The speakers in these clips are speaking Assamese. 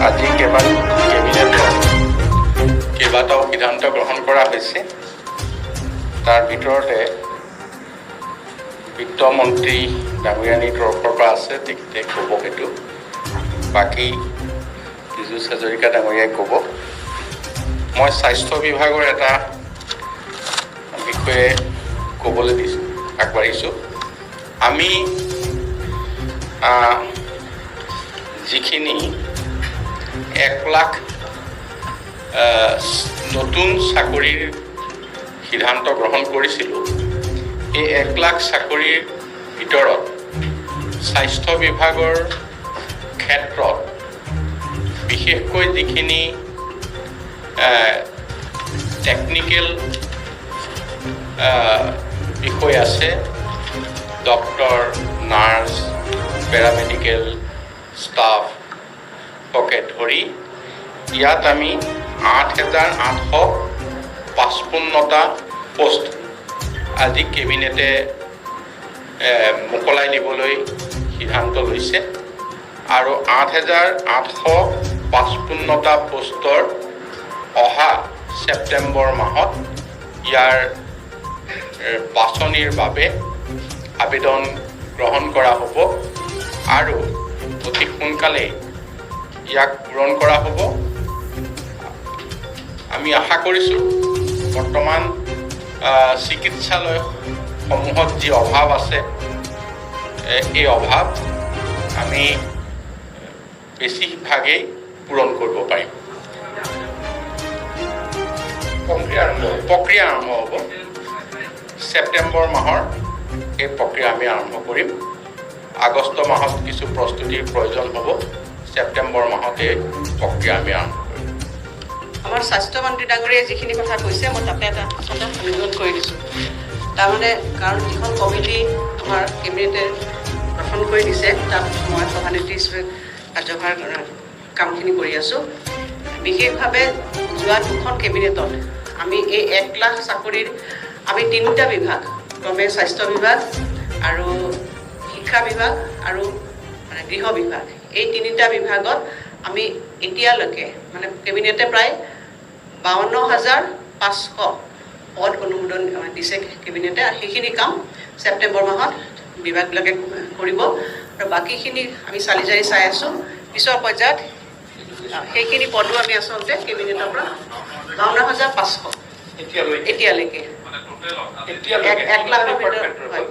আজি কেইবাটাও সিদ্ধান্ত গ্ৰহণ কৰা হৈছে। তাৰ ভিতৰতে বিত্তমন্ত্ৰী ডাঙৰীয়ানীৰ তৰফৰ পৰা আছে, তেখেতে ক'ব সেইটো, বাকী পীযুষ হাজৰিকা ডাঙৰীয়াই ক'ব। মই স্বাস্থ্য বিভাগৰ এটা বিষয়ে ক'বলৈ আগবাঢ়িছোঁ। আমি যিখিনি 1 লাখ নতুন চাকৰিৰ সিদ্ধান্ত গ্ৰহণ কৰিছিলোঁ, এই 1 লাখ চাকৰিৰ ভিতৰত স্বাস্থ্য বিভাগৰ ক্ষেত্ৰত বিশেষকৈ যিখিনি টেকনিকেল বিষয় আছে, ডক্টৰ, নাৰ্ছ, পেৰামেডিকেল ষ্টাফকে ধৰি ইয়াত আমি 8,855টা পোষ্ট আজি কেবিনেটে মোকলাই দিবলৈ সিদ্ধান্ত লৈছে আৰু 8,855টা পোষ্টৰ অহা ছেপ্টেম্বৰ মাহত ইয়াৰ বাছনিৰ বাবে আবেদন গ্ৰহণ কৰা হ'ব আৰু অতি সোনকালেই ইয়াক পূৰণ কৰা হ'ব। আমি আশা কৰিছোঁ বৰ্তমান চিকিৎসালয়সমূহত যি অভাৱ আছে, এই অভাৱ আমি বেছিভাগেই পূৰণ কৰিব পাৰিম। প্ৰক্ৰিয়া আৰম্ভ হ'ব ছেপ্টেম্বৰ মাহৰ। এই প্ৰক্ৰিয়া আমি আৰম্ভ কৰিম। আগষ্ট মাহত কিছু প্ৰস্তুতিৰ প্ৰয়োজন হ'ব, ছেপ্টেম্বৰ মাহতে প্ৰক্ৰিয়া আমি আৰম্ভ কৰিম। আমাৰ স্বাস্থ্যমন্ত্ৰী ডাঙৰীয়াই যিখিনি কথা কৈছে, মই তাতে এটা অনুৰোধ কৰি দিছোঁ। তাৰমানে কাৰণ যিখন কমিটি আমাৰ কেবিনেটে গঠন কৰি দিছে, তাত মই সভানেত্ৰী হিচাপে কাৰ্যভাৰ কামখিনি কৰি আছোঁ। বিশেষভাৱে যোৱা 2খন কেবিনেটত আমি এই 1 লাখ চাকৰিৰ আমি 3টা বিভাগ, ক্ৰমে স্বাস্থ্য বিভাগ আৰু শিক্ষা বিভাগ আৰু গৃহ বিভাগ, এই 3টা বিভাগত আমি এতিয়ালৈকে কেবিনেটে প্ৰায় 52,500 পদ অনুমোদন দিছে কেবিনেটে। আৰু সেইখিনি কাম ছেপ্টেম্বৰ মাহত বিভাগবিলাকে কৰিব আৰু বাকীখিনি আমি চালি জাৰি চাই আছোঁ। পিছৰ পৰ্যায়ত সেইখিনি পদো আমি আচলতে কেবিনেটৰ পৰা 52,500 এতিয়ালৈকে 1 লাখৰ ভিতৰত, হয়,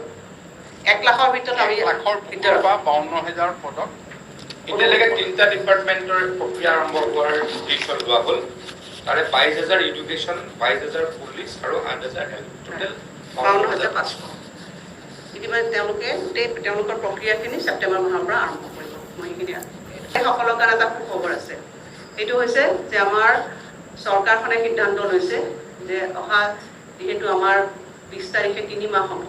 1 লাখৰ ভিতৰত আমি 52,000 পদত এতিয়ালৈকে 3টা ডিপাৰ্টমেণ্টৰ প্ৰক্ৰিয়া আৰম্ভ হোৱাৰ ডিচিশ্যন লোৱা হ'ল। তাৰে 22,000 এডুকেশ্যন, 22,000 পুলিচ আৰু 8,000 হেল্থ, টোটেল 52,500। ইতিমধ্যে তেওঁলোকৰ প্ৰক্ৰিয়াখিনি ছেপ্টেম্বৰ মাহৰ পৰা আৰম্ভ কৰিব। মই সেইখিনি সকলৰ কাৰণে এটা সুখবৰ আছে। এইটো হৈছে যে আমাৰ চৰকাৰখনে সিদ্ধান্ত লৈছে যে অহা যিহেতু আমাৰ 20 তাৰিখে 3 মাহ হ'ব,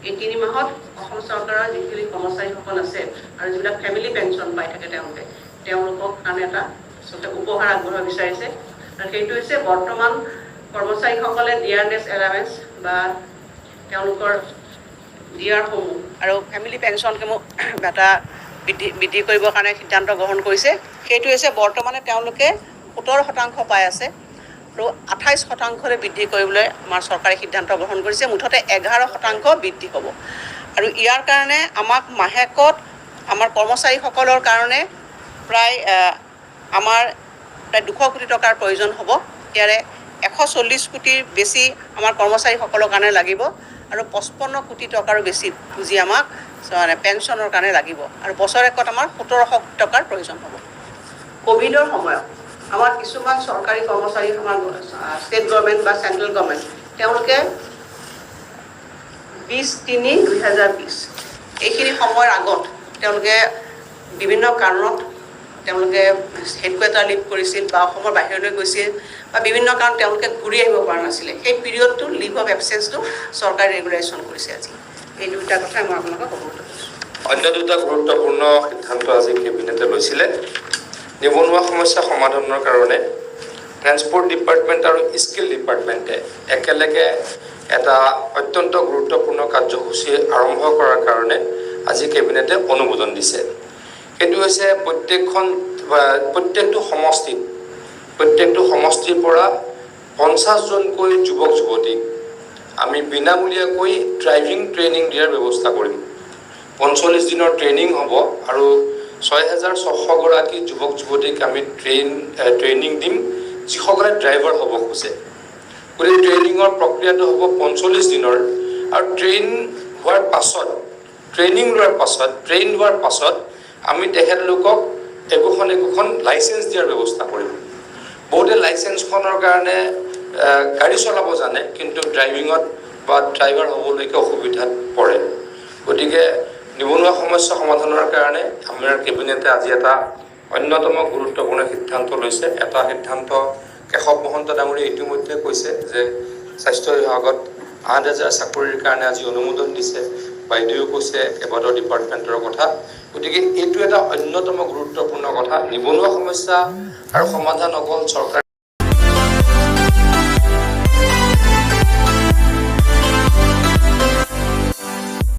এই 3 মাহত অসম চৰকাৰৰ যিখিনি কৰ্মচাৰীসকল আছে আৰু যিবিলাক ফেমিলি পেঞ্চন পাই থাকে তেওঁলোকক কাৰণে এটা আচলতে উপহাৰ আগবঢ়াব বিচাৰিছে। আৰু সেইটো হৈছে বৰ্তমান কৰ্মচাৰীসকলে ডিয়াৰনেছ এলাৱেঞ্চ বা তেওঁলোকৰ ডিয়াৰসমূহ আৰু ফেমিলি পেঞ্চনসমূহ এটা বৃদ্ধি কৰিবৰ কাৰণে সিদ্ধান্ত গ্ৰহণ কৰিছে। সেইটো হৈছে বৰ্তমানে তেওঁলোকে 17% পাই আছে আৰু 28%লৈ বৃদ্ধি কৰিবলৈ আমাৰ চৰকাৰে সিদ্ধান্ত গ্ৰহণ কৰিছে। মুঠতে 11% বৃদ্ধি হ'ব। আৰু ইয়াৰ কাৰণে আমাক মাহেকত আমাৰ কৰ্মচাৰীসকলৰ কাৰণে প্ৰায় 200 কোটি টকাৰ প্ৰয়োজন হ'ব। ইয়াৰে 140 কোটিৰ বেছি আমাৰ কৰ্মচাৰীসকলৰ কাৰণে লাগিব আৰু 55 কোটি টকাৰো বেছি পুঁজি আমাক পেঞ্চনৰ কাৰণে লাগিব আৰু বছৰেকত আমাৰ 1700 কোটি টকাৰ প্ৰয়োজন হ'ব। ক'ভিডৰ সময়ত আমাৰ কিছুমান চৰকাৰী কৰ্মচাৰী, আমাৰ ষ্টেট গভৰ্ণমেণ্ট বা চেণ্ট্ৰেল গভৰ্ণমেণ্ট, তেওঁলোকে 20/3/2020 এইখিনি সময়ৰ আগত তেওঁলোকে বিভিন্ন কাৰণত তেওঁলোকে হেডকোৱাৰ্টাৰ লিভ কৰিছিল বা অসমৰ বাহিৰলৈ গৈছিল বা বিভিন্ন কাৰণত তেওঁলোকে ঘূৰি আহিব পৰা নাছিলে। সেই পিৰিয়ডটো লিভ অফ এবচেঞ্চটো চৰকাৰে ৰেগুলেশ্যন কৰিছে আজি। এই 2টা কথাই মই আপোনালোকক অৱগত কৰিছোঁ। অন্য 2টা গুৰুত্বপূৰ্ণ সিদ্ধান্ত আজি কেবিনেটে লৈছিলে। নিবনুৱা সমস্যা সমাধানৰ কাৰণে ট্ৰেন্সপৰ্ট ডিপাৰ্টমেণ্ট আৰু স্কিল ডিপাৰ্টমেণ্টে একেলগে এটা অত্যন্ত গুৰুত্বপূৰ্ণ কাৰ্যসূচী আৰম্ভ কৰাৰ কাৰণে আজি কেবিনেটে অনুমোদন দিছে। সেইটো হৈছে প্ৰত্যেকটো সমষ্টিৰ পৰা 50জনকৈ যুৱক যুৱতীক আমি বিনামূলীয়াকৈ ড্ৰাইভিং ট্ৰেইনিং দিয়াৰ ব্যৱস্থা কৰিম। 45 দিনৰ ট্ৰেইনিং হ'ব আৰু 6600গৰাকী যুৱক যুৱতীক আমি ট্ৰেইনিং দিম যিসকলে ড্ৰাইভাৰ হ'ব খোজে। গতিকে ট্ৰেইনিঙৰ প্ৰক্ৰিয়াটো হ'ব 45 দিনৰ আৰু ট্ৰেইন লোৱাৰ পাছত আমি তেখেতলোকক একোখন লাইচেঞ্চ দিয়াৰ ব্যৱস্থা কৰিম। বহুতে লাইচেঞ্চখনৰ কাৰণে গাড়ী চলাব জানে কিন্তু ড্ৰাইভিঙত বা ড্ৰাইভাৰ হ'বলৈকে অসুবিধাত পৰে। গতিকে নিবনুৱা সমস্যা সমাধানৰ কাৰণে আমাৰ কেবিনেটে আজি এটা অন্যতম গুৰুত্বপূৰ্ণ সিদ্ধান্ত লৈছে। এটা সিদ্ধান্ত কেশৱ মহন্ত ডাঙৰীয়াই ইতিমধ্যে কৈছে যে স্বাস্থ্য বিভাগত 8000 চাকৰিৰ কাৰণে আজি অনুমোদন দিছে। বাইদেৱেও কৈছে কেইবাটাও ডিপাৰ্টমেণ্টৰ কথা। গতিকে এইটো এটা অন্যতম গুৰুত্বপূৰ্ণ কথা। নিবনুৱা সমস্যা আৰু সমাধান অকল চৰকাৰ